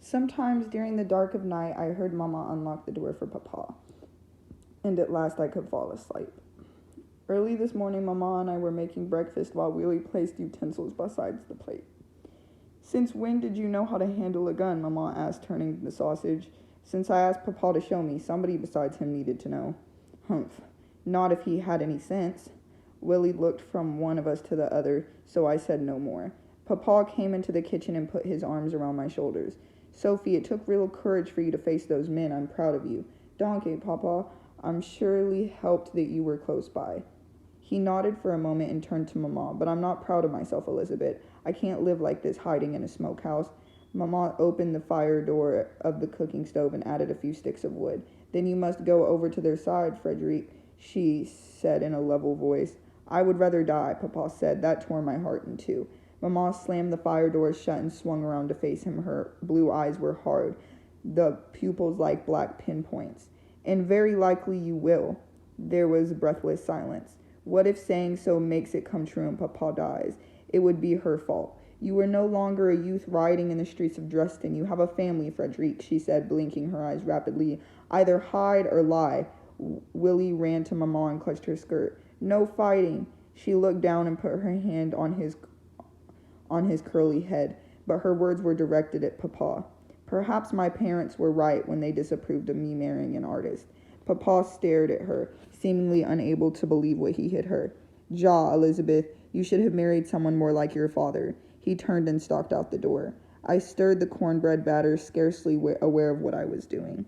Sometimes during the dark of night, I heard Mama unlock the door for Papa, and at last I could fall asleep. Early this morning, Mama and I were making breakfast while Willie placed utensils beside the plate. "Since when did you know how to handle a gun?" Mama asked, turning the sausage. "Since I asked Papa to show me. Somebody besides him needed to know." "Humph. Not if he had any sense." Willie looked from one of us to the other, so I said no more. Papa came into the kitchen and put his arms around my shoulders. "Sophie, it took real courage for you to face those men. I'm proud of you." "Donkey, Papa. I'm surely helped that you were close by." He nodded for a moment and turned to Mama. "But I'm not proud of myself, Elizabeth. I can't live like this, hiding in a smokehouse." Mama opened the fire door of the cooking stove and added a few sticks of wood. "Then you must go over to their side, Frederic," she said in a level voice. "I would rather die," Papa said. That tore my heart in two. Mama slammed the fire door shut and swung around to face him. Her blue eyes were hard, the pupils like black pinpoints. "And very likely you will." There was breathless silence. "What if saying so makes it come true and Papa dies? It would be her fault. You are no longer a youth riding in the streets of Dresden. You have a family, Frederic," she said, blinking her eyes rapidly. "Either hide or lie." Willie ran to Mama and clutched her skirt. "No fighting." She looked down and put her hand on his curly head, but her words were directed at Papa. Perhaps my parents were right when they disapproved of me marrying an artist. Papa stared at her, seemingly unable to believe what he had heard. "Jaw, Elizabeth, you should have married someone more like your father." He turned and stalked out the door. I stirred the cornbread batter, scarcely aware of what I was doing.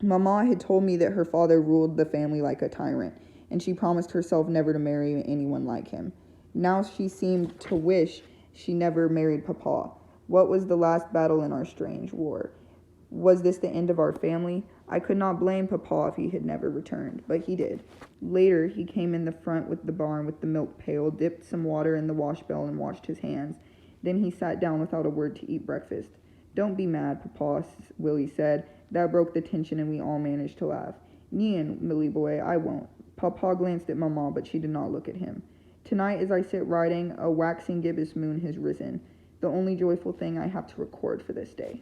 Mama had told me that her father ruled the family like a tyrant, and she promised herself never to marry anyone like him. Now she seemed to wish she never married Papa. What was the last battle in our strange war? Was this the end of our family? I could not blame Papa if he had never returned, but he did. Later, he came in the front with the barn with the milk pail, dipped some water in the wash bowl, and washed his hands. Then he sat down without a word to eat breakfast. "Don't be mad, Papa," Willie said. That broke the tension, and we all managed to laugh. "Nien, Millie boy, I won't." Papa glanced at Mama, but she did not look at him. Tonight, as I sit writing, a waxing gibbous moon has risen, the only joyful thing I have to record for this day.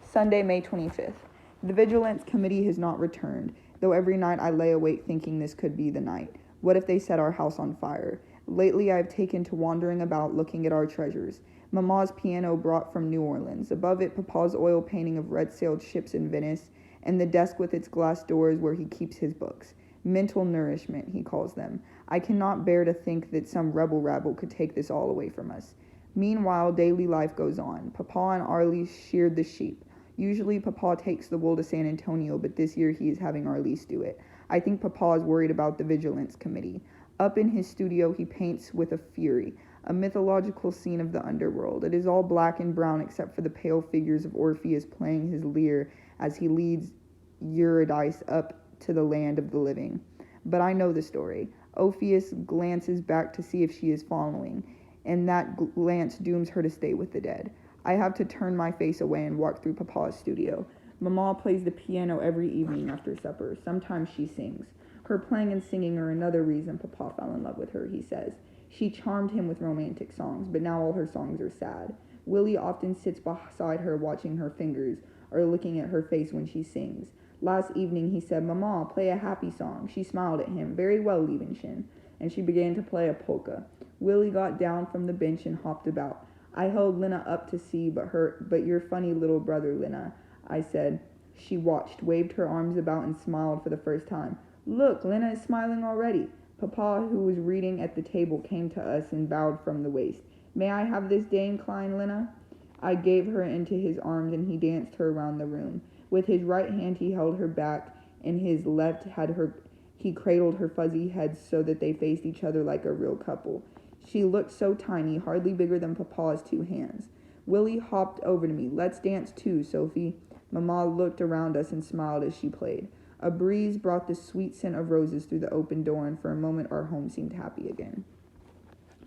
Sunday, May 25th. The Vigilance Committee has not returned, though every night I lay awake thinking this could be the night. What if they set our house on fire? Lately I have taken to wandering about looking at our treasures. Mama's piano brought from New Orleans. Above it, Papa's oil painting of red-sailed ships in Venice, and the desk with its glass doors where he keeps his books. Mental nourishment, he calls them. I cannot bear to think that some rebel-rabble could take this all away from us. Meanwhile, daily life goes on. Papa and Arlie sheared the sheep. Usually Papa takes the wool to San Antonio, but this year he is having Arlise do it. I think Papa is worried about the Vigilance Committee. Up in his studio, he paints with a fury, a mythological scene of the underworld. It is all black and brown except for the pale figures of Orpheus playing his lyre as he leads Eurydice up to the land of the living. But I know the story. Orpheus glances back to see if she is following, and that glance dooms her to stay with the dead. I have to turn my face away and walk through Papa's studio. Mama plays the piano every evening after supper. Sometimes she sings. Her playing and singing are another reason Papa fell in love with her, he says. She charmed him with romantic songs, but now all her songs are sad. Willie often sits beside her watching her fingers or looking at her face when she sings. Last evening he said, "Mama, play a happy song." She smiled at him. "Very well, Liebenchen," and she began to play a polka. Willie got down from the bench and hopped about. I held Lena up to see, but your funny little brother, Lena, I said. She watched, waved her arms about, and smiled for the first time. "Look, Lena is smiling already." Papa, who was reading at the table, came to us and bowed from the waist. "May I have this Dame Klein, Lena?" I gave her into his arms, and he danced her around the room. With his right hand he held her back, and his left he cradled her fuzzy head so that they faced each other like a real couple. She looked so tiny, hardly bigger than Papa's two hands. Willie hopped over to me. "Let's dance too, Sophie." Mama looked around us and smiled as she played. A breeze brought the sweet scent of roses through the open door, and for a moment our home seemed happy again.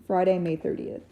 Friday, May 30th.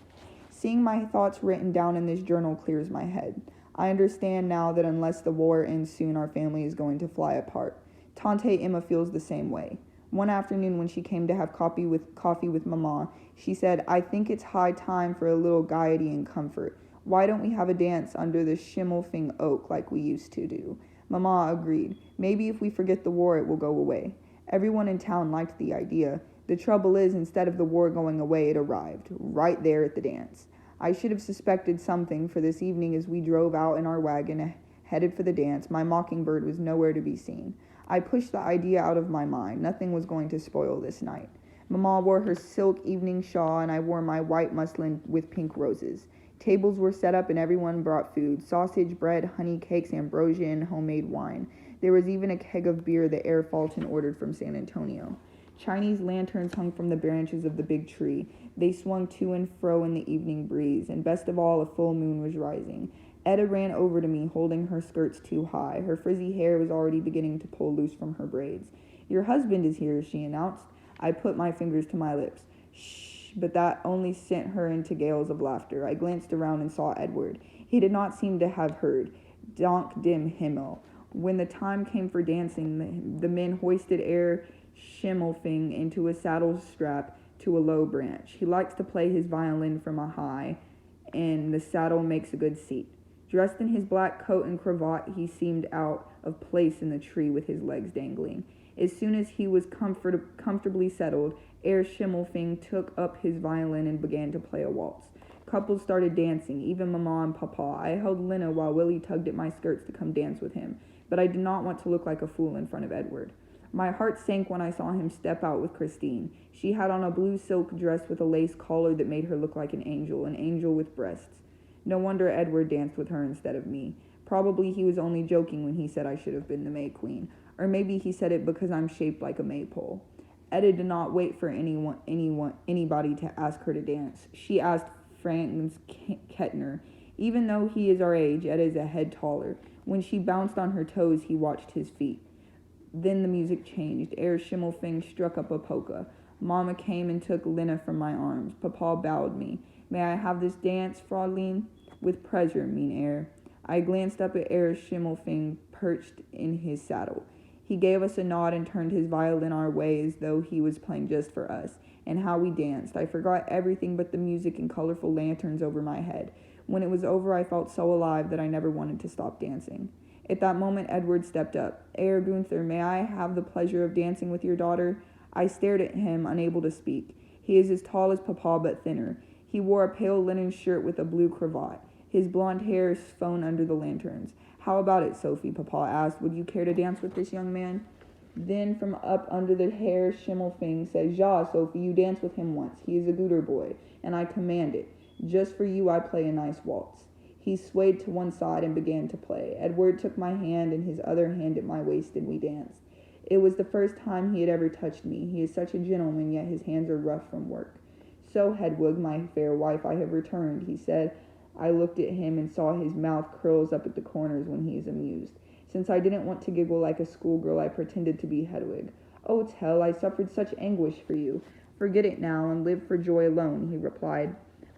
Seeing my thoughts written down in this journal clears my head. I understand now that unless the war ends soon, our family is going to fly apart. Tante Emma feels the same way. One afternoon when she came to have coffee with Mama, she said, "I think it's high time for a little gaiety and comfort. Why don't we have a dance under the Schimmelfing oak like we used to do? Mama agreed. Maybe if we forget the war, it will go away. Everyone in town liked the idea. The trouble is, instead of the war going away, it arrived, right there at the dance. I should have suspected something, for this evening as we drove out in our wagon headed for the dance, my mockingbird was nowhere to be seen. I pushed the idea out of my mind. Nothing was going to spoil this night. Mama wore her silk evening shawl, and I wore my white muslin with pink roses. Tables were set up, and everyone brought food: sausage, bread, honey cakes, ambrosia, and homemade wine. There was even a keg of beer that Air Fulton ordered from San Antonio. Chinese lanterns hung from the branches of the big tree. They swung to and fro in the evening breeze, and best of all, a full moon was rising. Etta ran over to me, holding her skirts too high. Her frizzy hair was already beginning to pull loose from her braids. "Your husband is here," she announced. I put my fingers to my lips. "Shh," but that only sent her into gales of laughter. I glanced around and saw Edward. He did not seem to have heard. Dank dem Himmel. When the time came for dancing, the men hoisted Herr Schimmelfing into a saddle strap to a low branch. He likes to play his violin from a high, and the saddle makes a good seat. Dressed in his black coat and cravat, he seemed out of place in the tree with his legs dangling. As soon as he was comfortably settled, Herr Schimmelfing took up his violin and began to play a waltz. Couples started dancing, even Mama and Papa. I held Lena while Willie tugged at my skirts to come dance with him, but I did not want to look like a fool in front of Edward. My heart sank when I saw him step out with Christine. She had on a blue silk dress with a lace collar that made her look like an angel with breasts. No wonder Edward danced with her instead of me. Probably he was only joking when he said I should have been the May Queen. Or maybe he said it because I'm shaped like a maypole. Etta did not wait for anybody to ask her to dance. She asked Franz Kettner. Even though he is our age, Etta is a head taller. When she bounced on her toes, he watched his feet. Then the music changed. Herr Schimmelfing struck up a polka. Mama came and took Lena from my arms. Papa bowed me. "May I have this dance, Fraulein?" "With pleasure, mein Herr." I glanced up at Herr Schimmelfing perched in his saddle. He gave us a nod and turned his violin our way as though he was playing just for us. And how we danced. I forgot everything but the music and colorful lanterns over my head. When it was over, I felt so alive that I never wanted to stop dancing. At that moment, Edward stepped up. "Herr Gunther, may I have the pleasure of dancing with your daughter?" I stared at him, unable to speak. He is as tall as Papa, but thinner. He wore a pale linen shirt with a blue cravat. His blonde hair shone under the lanterns. "How about it, Sophie?" Papa asked. "Would you care to dance with this young man?" Then from up under the Herr Schimmelfing said, "Ja, Sophie, you dance with him once. He is a gooder boy, and I command it. Just for you I play a nice waltz." He swayed to one side and began to play. Edward took my hand and his other hand at my waist, and we danced. It was the first time he had ever touched me. He is such a gentleman, yet his hands are rough from work. "So, Hedwig, my fair wife, I have returned," he said. I looked at him and saw his mouth curls up at the corners when he is amused. Since I didn't want to giggle like a schoolgirl, I pretended to be Hedwig. "Oh, Tell, I suffered such anguish for you. Forget it now and live for joy alone," he replied.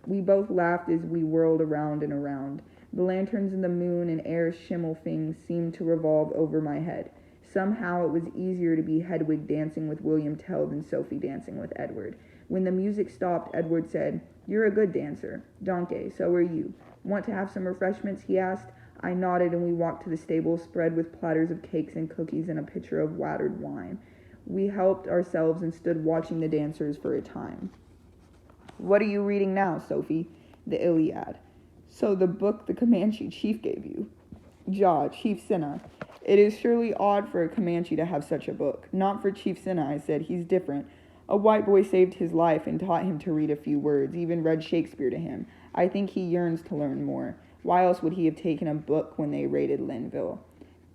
We both laughed as we whirled around and around. The lanterns and the moon and Herr Schimmelfing seemed to revolve over my head. Somehow it was easier to be Hedwig dancing with William Tell than Sophie dancing with Edward. When the music stopped, Edward said, "You're a good dancer. Danke, so are you. Want to have some refreshments?" he asked. I nodded and we walked to the stable spread with platters of cakes and cookies and a pitcher of watered wine. We helped ourselves and stood watching the dancers for a time. "What are you reading now, Sophie?" "The Iliad." "So the book the Comanche chief gave you." "Ja, Chief Senna. It is surely odd for a Comanche to have such a book." "Not for Chief Senna," I said. "He's different. A white boy saved his life and taught him to read a few words, even read Shakespeare to him. I think he yearns to learn more. Why else would he have taken a book when they raided Linville?"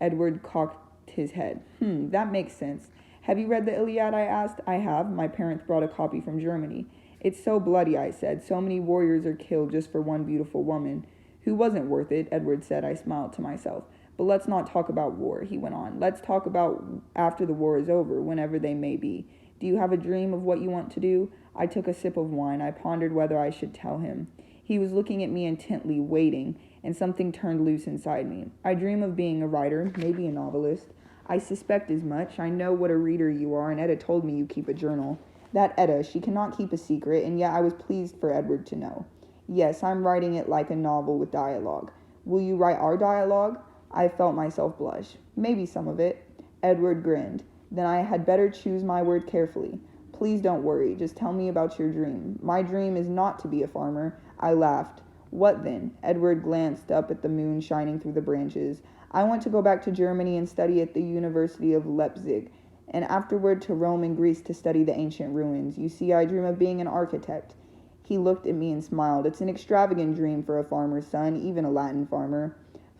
Edward cocked his head. That makes sense. "Have you read the Iliad?" I asked. "I have. My parents brought a copy from Germany." "It's so bloody," I said. "So many warriors are killed just for one beautiful woman." "Who wasn't worth it," Edward said. I smiled to myself. "But let's not talk about war," he went on. "Let's talk about after the war is over, whenever they may be. Do you have a dream of what you want to do?" I took a sip of wine. I pondered whether I should tell him. He was looking at me intently, waiting, and something turned loose inside me. "I dream of being a writer, maybe a novelist." "I suspect as much. I know what a reader you are, and Etta told me you keep a journal." That Etta, she cannot keep a secret, and yet I was pleased for Edward to know. Yes, I'm writing it like a novel with dialogue. Will you write our dialogue? I felt myself blush. Maybe some of it. Edward grinned. Then I had better choose my word carefully. Please don't worry. Just tell me about your dream. My dream is not to be a farmer. I laughed. What then? Edward glanced up at the moon shining through the branches. I want to go back to Germany and study at the University of Leipzig, and afterward to Rome and Greece to study the ancient ruins. You see, I dream of being an architect. He looked at me and smiled. It's an extravagant dream for a farmer's son, even a Latin farmer.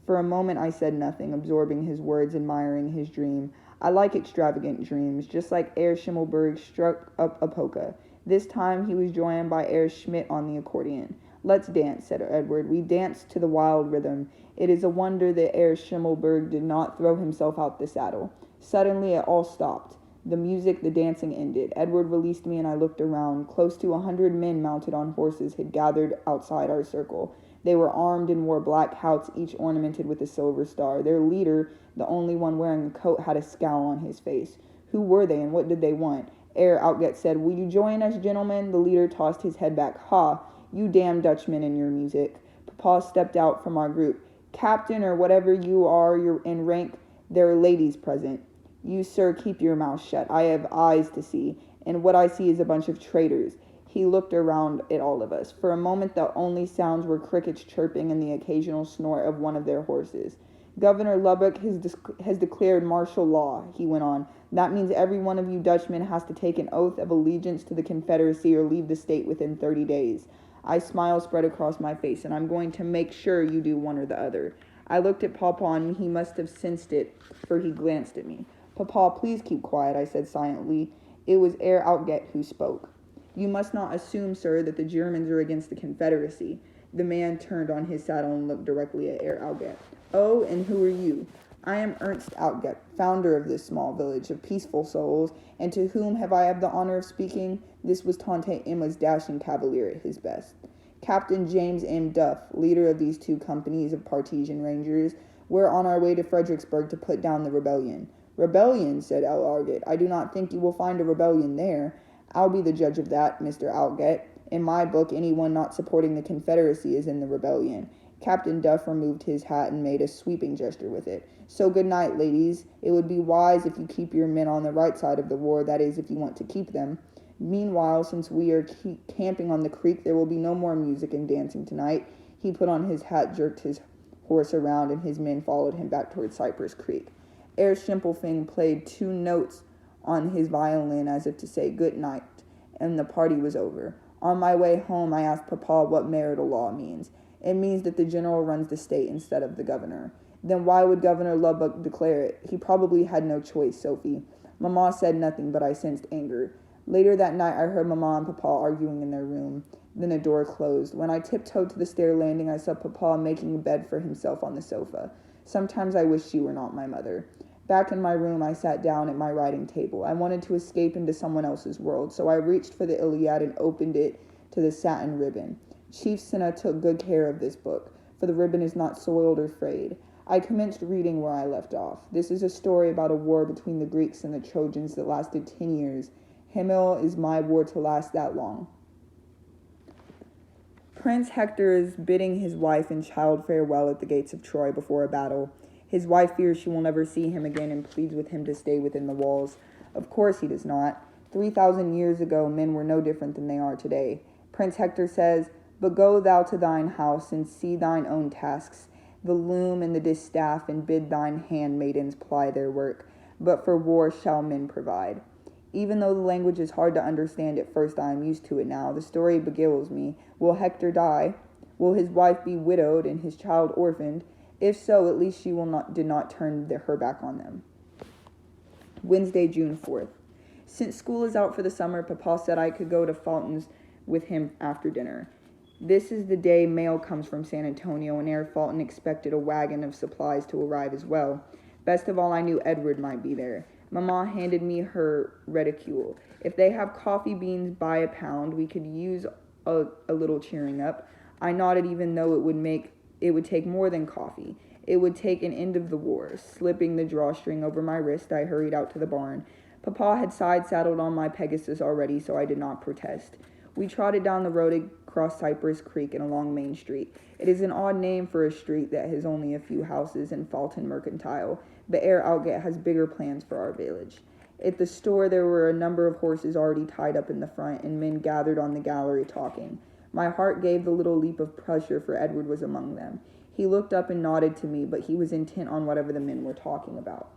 For a moment I said nothing, absorbing his words, admiring his dream. I like extravagant dreams, just like Herr Schimmelberg struck up a polka. This time he was joined by Herr Schmidt on the accordion. Let's dance, said Edward. We danced to the wild rhythm. It is a wonder that Herr Schimmelberg did not throw himself out the saddle. Suddenly it all stopped. The music, the dancing ended. Edward released me and I looked around. Close to 100 men mounted on horses had gathered outside our circle. They were armed and wore black hats, each ornamented with a silver star. Their leader, the only one wearing a coat, had a scowl on his face. Who were they and what did they want? Herr Outget said, Will you join us, gentlemen? The leader tossed his head back. Ha! You damn Dutchmen and your music. Papa stepped out from our group. Captain, or whatever you are, you're in rank. There are ladies present. You, sir, keep your mouth shut. I have eyes to see, and what I see is a bunch of traitors. He looked around at all of us. For a moment, the only sounds were crickets chirping and the occasional snort of one of their horses. Governor Lubbock has declared martial law, he went on. That means every one of you Dutchmen has to take an oath of allegiance to the Confederacy or leave the state within 30 days. A smile spread across my face, and I'm going to make sure you do one or the other. I looked at Papa, and he must have sensed it, for he glanced at me. Papa, please keep quiet, I said silently. It was Herr Outget who spoke. You must not assume, sir, that the Germans are against the Confederacy. The man turned on his saddle and looked directly at Herr Outget. Oh, and who are you? I am Ernst Outget, founder of this small village of peaceful souls, and to whom have I the honor of speaking? This was Tante Emma's dashing cavalier at his best. Captain James M. Duff, leader of these two companies of Partisan Rangers, we're on our way to Fredericksburg to put down the rebellion. Rebellion, said L. Outget. I do not think you will find a rebellion there. I'll be the judge of that, Mr. Outget. In my book, anyone not supporting the Confederacy is in the rebellion. Captain Duff removed his hat and made a sweeping gesture with it. So good night, ladies. It would be wise if you keep your men on the right side of the war, that is, if you want to keep them. Meanwhile, since we are camping on the creek, there will be no more music and dancing tonight. He put on his hat, jerked his horse around, and his men followed him back toward Cypress Creek. Herr Schimmelfing played 2 notes on his violin as if to say good night, and the party was over. On my way home, I asked Papa what marital law means. It means that the general runs the state instead of the governor. Then why would Governor Lubbock declare it? He probably had no choice, Sophie. Mama said nothing, but I sensed anger. Later that night, I heard Mama and Papa arguing in their room. Then a door closed. When I tiptoed to the stair landing, I saw Papa making a bed for himself on the sofa. Sometimes I wish she were not my mother. Back in my room, I sat down at my writing table. I wanted to escape into someone else's world, so I reached for the Iliad and opened it to the satin ribbon. Chief Cinna took good care of this book, for the ribbon is not soiled or frayed. I commenced reading where I left off. This is a story about a war between the Greeks and the Trojans that lasted 10 years. Himmel is my war to last that long. Prince Hector is bidding his wife and child farewell at the gates of Troy before a battle. His wife fears she will never see him again and pleads with him to stay within the walls. Of course he does not. 3,000 years ago, men were no different than they are today. Prince Hector says, But go thou to thine house and see thine own tasks, the loom and the distaff, and bid thine handmaidens ply their work. But for war shall men provide. Even though the language is hard to understand at first, I am used to it now. The story beguiles me. Will Hector die? Will his wife be widowed and his child orphaned? If so, at least she did not turn her back on them. Wednesday, June 4th. Since school is out for the summer, Papa said I could go to Fulton's with him after dinner. This is the day mail comes from San Antonio, and Herr Fulton expected a wagon of supplies to arrive as well. Best of all, I knew Edward might be there. Mama handed me her reticule. If they have coffee beans by a pound, we could use a little cheering up. I nodded, even though it would take more than coffee. It would take an end of the war. Slipping the drawstring over my wrist, I hurried out to the barn. Papa had side-saddled on my Pegasus already, so I did not protest. We trotted down the road across Cypress Creek and along Main Street. It is an odd name for a street that has only a few houses in Fulton Mercantile, but Air Outgate has bigger plans for our village. At the store, there were a number of horses already tied up in the front, and men gathered on the gallery talking. My heart gave the little leap of pleasure, for Edward was among them. He looked up and nodded to me, but he was intent on whatever the men were talking about.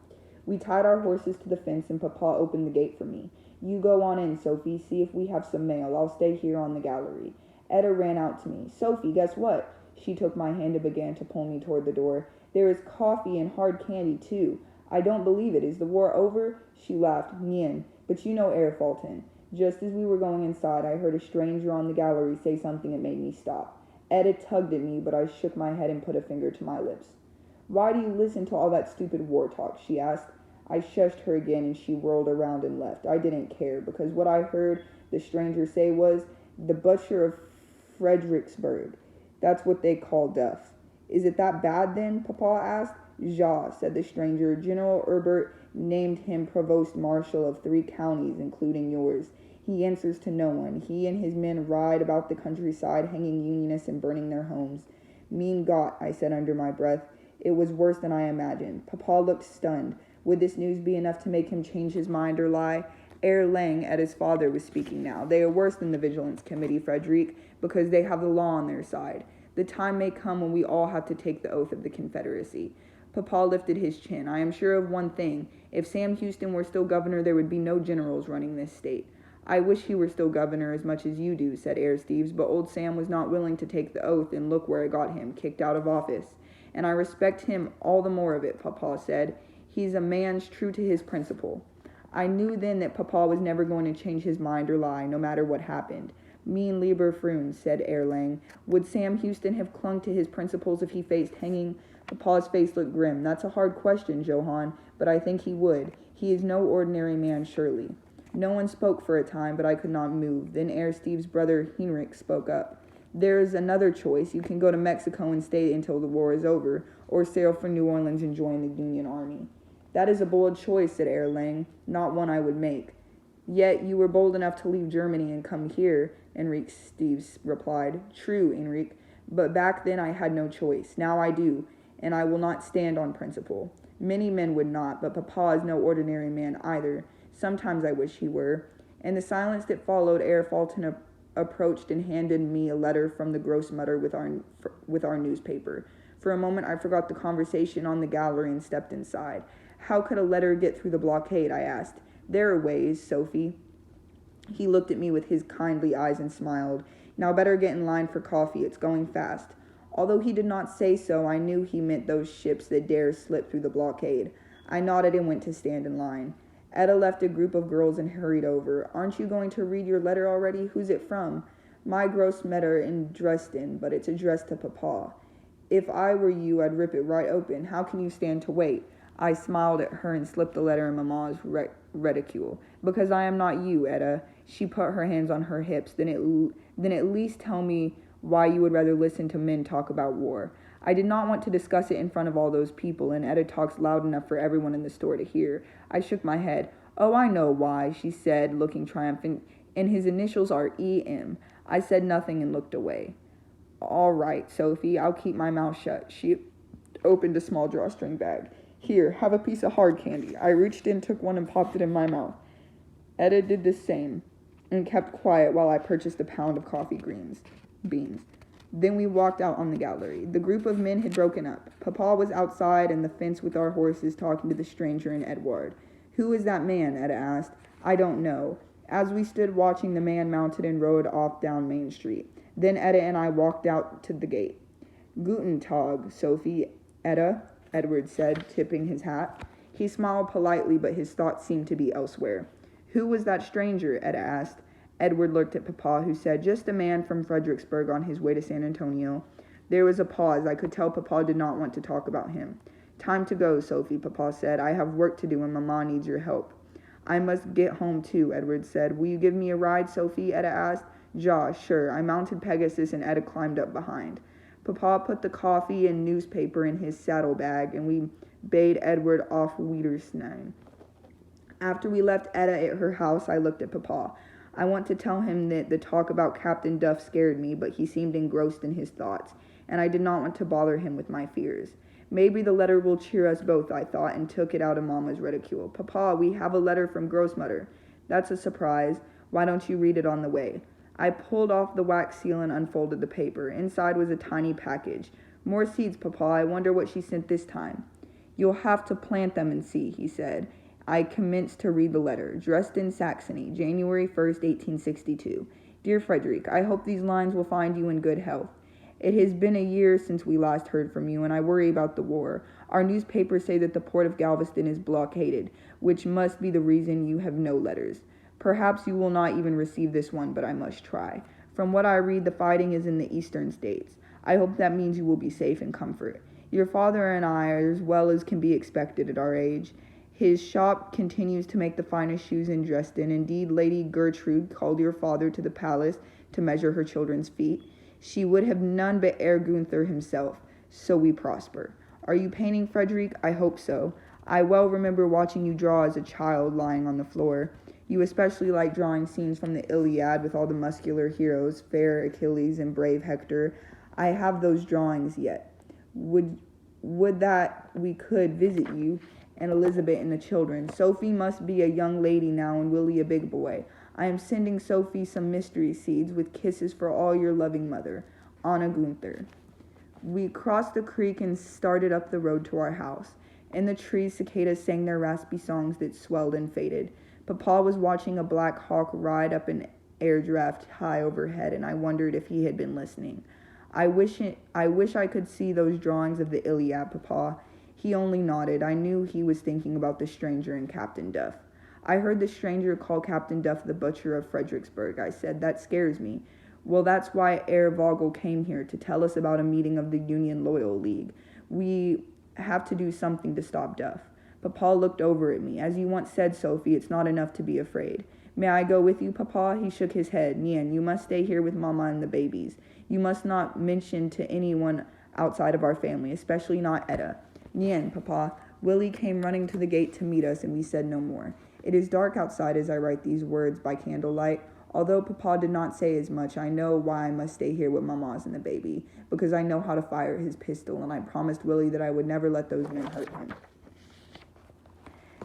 We tied our horses to the fence, and Papa opened the gate for me. You go on in, Sophie. See if we have some mail. I'll stay here on the gallery. Etta ran out to me. Sophie, guess what? She took my hand and began to pull me toward the door. There is coffee and hard candy, too. I don't believe it. Is the war over? She laughed. Mien. But you know Air Fulton. Just as we were going inside, I heard a stranger on the gallery say something that made me stop. Etta tugged at me, but I shook my head and put a finger to my lips. Why do you listen to all that stupid war talk? She asked. I shushed her again, and she whirled around and left. I didn't care, because what I heard the stranger say was, the butcher of Fredericksburg. That's what they call Duff. Is it that bad then? Papa asked. Ja, said the stranger. General Herbert named him provost marshal of 3 counties, including yours. He answers to no one. He and his men ride about the countryside, hanging Unionists and burning their homes. Mean Gott, I said under my breath. It was worse than I imagined. Papa looked stunned. Would this news be enough to make him change his mind or lie? Herr Lang, at his father, was speaking now. They are worse than the Vigilance Committee, Frederick, because they have the law on their side. The time may come when we all have to take the oath of the Confederacy. Papa lifted his chin. I am sure of one thing. If Sam Houston were still governor, there would be no generals running this state. I wish he were still governor as much as you do, said Herr Steves, but old Sam was not willing to take the oath, and look where it got him, kicked out of office. And I respect him all the more of it, Papa said. He's a man true to his principle. I knew then that Papa was never going to change his mind or lie, no matter what happened. Mean lieber Freund, said Erlang. Would Sam Houston have clung to his principles if he faced hanging? Papa's face looked grim. That's a hard question, Johann, but I think he would. He is no ordinary man, surely. No one spoke for a time, but I could not move. Then Herr Steve's brother Heinrich spoke up. There is another choice. You can go to Mexico and stay until the war is over, or sail for New Orleans and join the Union Army. That is a bold choice, said Erlang, not one I would make. Yet you were bold enough to leave Germany and come here, Heinrich Steves replied. True, Heinrich, but back then I had no choice. Now I do, and I will not stand on principle. Many men would not, but Papa is no ordinary man either. Sometimes I wish he were. In the silence that followed, Herr Fulton approached and handed me a letter from the Grossmutter with our newspaper. For a moment I forgot the conversation on the gallery and stepped inside. How could a letter get through the blockade? I asked. There are ways, Sophie. He looked at me with his kindly eyes and smiled. Now better get in line for coffee. It's going fast. Although he did not say so, I knew he meant those ships that dare slip through the blockade. I nodded and went to stand in line. Etta left a group of girls and hurried over. Aren't you going to read your letter already? Who's it from? My Grossmutter in Dresden, but it's addressed to Papa. If I were you, I'd rip it right open. How can you stand to wait? I smiled at her and slipped the letter in Mamma's reticule. Because I am not you, Etta. She put her hands on her hips. Then at least tell me why you would rather listen to men talk about war. I did not want to discuss it in front of all those people, and Etta talks loud enough for everyone in the store to hear. I shook my head. Oh, I know why, she said, looking triumphant, and his initials are E.M. I said nothing and looked away. All right, Sophie, I'll keep my mouth shut. She opened a small drawstring bag. Here, have a piece of hard candy. I reached in, took one, and popped it in my mouth. Etta did the same, and kept quiet while I purchased a pound of coffee beans. Then we walked out on the gallery. The group of men had broken up. Papa was outside and the fence with our horses talking to the stranger and Edward. Who is that man? Etta asked. I don't know. As we stood watching, the man mounted and rode off down Main Street. Then Etta and I walked out to the gate. Guten Tag, Sophie. Etta, Edward said, tipping his hat. He smiled politely, but his thoughts seemed to be elsewhere. Who was that stranger? Etta asked. Edward looked at Papa, who said, just a man from Fredericksburg on his way to San Antonio. There was a pause. I could tell Papa did not want to talk about him. Time to go, Sophie, Papa said. I have work to do and Mamma needs your help. I must get home too, Edward said. Will you give me a ride, Sophie? Etta asked. Ja, sure. I mounted Pegasus and Etta climbed up behind. Papa put the coffee and newspaper in his saddlebag, and we bade Edward auf Wiedersehen. After we left Etta at her house, I looked at Papa. I want to tell him that the talk about Captain Duff scared me, but he seemed engrossed in his thoughts, and I did not want to bother him with my fears. Maybe the letter will cheer us both, I thought, and took it out of Mama's reticule. Papa, we have a letter from Grossmutter. That's a surprise. Why don't you read it on the way? I pulled off the wax seal and unfolded the paper. Inside was a tiny package. More seeds, Papa. I wonder what she sent this time. You'll have to plant them and see, he said. I commenced to read the letter. Dresden, Saxony, January 1st, 1862. Dear Frederick, I hope these lines will find you in good health. It has been a year since we last heard from you, and I worry about the war. Our newspapers say that the port of Galveston is blockaded, which must be the reason you have no letters. Perhaps you will not even receive this one, but I must try. From what I read, the fighting is in the eastern states. I hope that means you will be safe and comfort. Your father and I are as well as can be expected at our age. His shop continues to make the finest shoes in Dresden. Indeed, Lady Gertrude called your father to the palace to measure her children's feet. She would have none but Herr Gunther himself, so we prosper. Are you painting, Frederick? I hope so. I well remember watching you draw as a child lying on the floor. You especially like drawing scenes from the Iliad with all the muscular heroes, fair Achilles and brave Hector. I have those drawings yet. Would that we could visit you and Elizabeth and the children. Sophie must be a young lady now and Willie a big boy. I am sending Sophie some mystery seeds with kisses for all your loving mother, Anna Gunther. We crossed the creek and started up the road to our house. In the trees, cicadas sang their raspy songs that swelled and faded. Papa was watching a black hawk ride up an air draft high overhead, and I wondered if he had been listening. I wish I could see those drawings of the Iliad, Papa. He only nodded. I knew he was thinking about the stranger and Captain Duff. I heard the stranger call Captain Duff the butcher of Fredericksburg, I said. That scares me. Well, that's why Herr Vogel came here, to tell us about a meeting of the Union Loyal League. We have to do something to stop Duff. Papa looked over at me. As you once said, Sophie, it's not enough to be afraid. May I go with you, Papa? He shook his head. Nien, you must stay here with Mama and the babies. You must not mention to anyone outside of our family, especially not Etta. Nien, Papa. Willie came running to the gate to meet us, and we said no more. It is dark outside as I write these words by candlelight. Although Papa did not say as much, I know why I must stay here with Mama's and the baby, because I know how to fire his pistol, and I promised Willie that I would never let those men hurt him.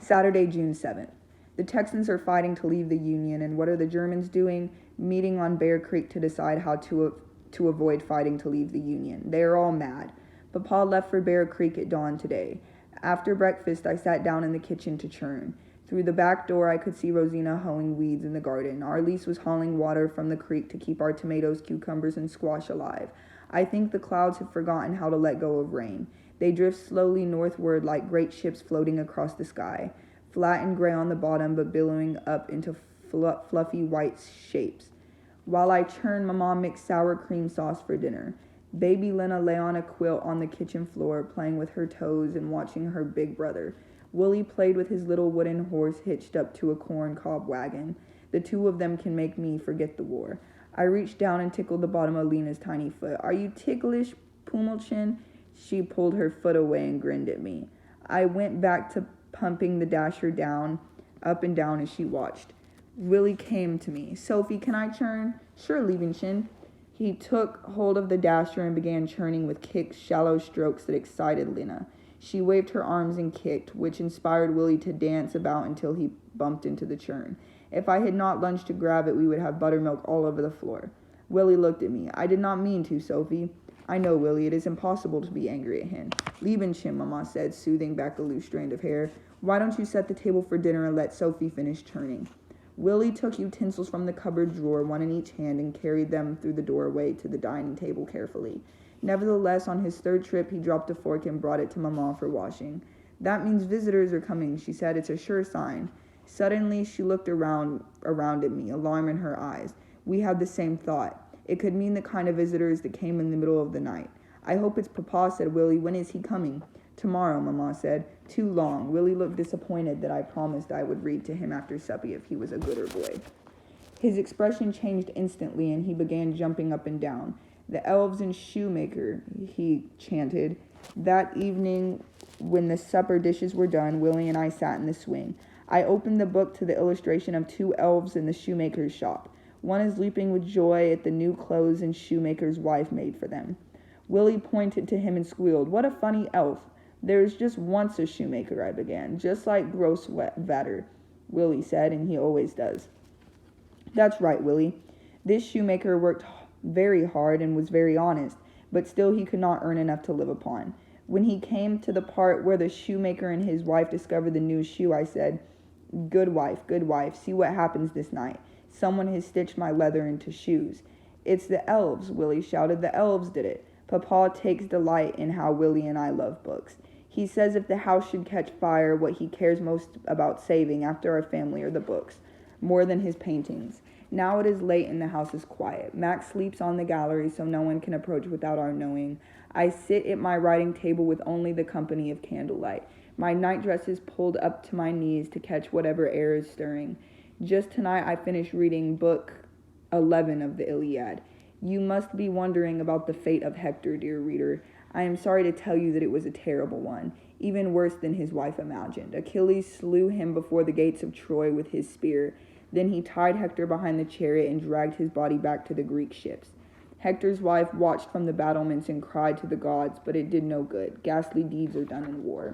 Saturday, June 7th. The Texans are fighting to leave the Union, and what are the Germans doing? Meeting on Bear Creek to decide how to avoid fighting to leave the Union. They are all mad. Papa left for Bear Creek at dawn today. After breakfast, I sat down in the kitchen to churn. Through the back door, I could see Rosina hoeing weeds in the garden. Arlise was hauling water from the creek to keep our tomatoes, cucumbers, and squash alive. I think the clouds have forgotten how to let go of rain. They drift slowly northward like great ships floating across the sky, flat and gray on the bottom but billowing up into fluffy white shapes. While I churned, Mama mixed sour cream sauce for dinner. Baby Lena lay on a quilt on the kitchen floor, playing with her toes and watching her big brother. Willie played with his little wooden horse hitched up to a corn cob wagon. The two of them can make me forget the war. I reached down and tickled the bottom of Lena's tiny foot. Are you ticklish, Pummelchen? She pulled her foot away and grinned at me. I went back to pumping the dasher down, up and down as she watched. Willie came to me. Sophie, can I churn? Sure, Liebenchen. He took hold of the dasher and began churning with quick, shallow strokes that excited Lena. She waved her arms and kicked, which inspired Willie to dance about until he bumped into the churn. If I had not lunged to grab it, we would have buttermilk all over the floor. Willie looked at me. I did not mean to, Sophie. I know, Willie. It is impossible to be angry at him. Liebenchen, Mama said, smoothing back a loose strand of hair. Why don't you set the table for dinner and let Sophie finish churning? Willie took utensils from the cupboard drawer, one in each hand, and carried them through the doorway to the dining table carefully. Nevertheless, on his third trip, he dropped a fork and brought it to Mama for washing. That means visitors are coming, she said. It's a sure sign. Suddenly, she looked around at me, alarm in her eyes. We had the same thought. It could mean the kind of visitors that came in the middle of the night. I hope it's Papa, said Willie. When is he coming? Tomorrow, Mama said. Too long. Willie looked disappointed that I promised I would read to him after supper if he was a gooder boy. His expression changed instantly, and he began jumping up and down. The elves and shoemaker, he chanted. That evening, when the supper dishes were done, Willie and I sat in the swing. I opened the book to the illustration of two elves in the shoemaker's shop. One is leaping with joy at the new clothes and shoemaker's wife made for them. Willie pointed to him and squealed, "What a funny elf! There is just once a shoemaker," I began. "Just like Grossvatter," Willie said, and he always does. "That's right, Willie. This shoemaker worked very hard and was very honest, but still he could not earn enough to live upon." When he came to the part where the shoemaker and his wife discovered the new shoe, I said, good wife, see what happens this night. Someone has stitched my leather into shoes." "It's the elves," Willie shouted. "The elves did it." Papa takes delight in how Willie and I love books. He says if the house should catch fire, what he cares most about saving after our family are the books, more than his paintings. Now it is late and the house is quiet. Max sleeps on the gallery so no one can approach without our knowing. I sit at my writing table with only the company of candlelight. My nightdress is pulled up to my knees to catch whatever air is stirring. Just tonight I finished reading book 11 of the Iliad. You must be wondering about the fate of Hector, dear reader. I am sorry to tell you that it was a terrible one, even worse than his wife imagined. Achilles slew him before the gates of Troy with his spear. Then he tied Hector behind the chariot and dragged his body back to the Greek ships. Hector's wife watched from the battlements and cried to the gods, but it did no good. Ghastly deeds are done in war.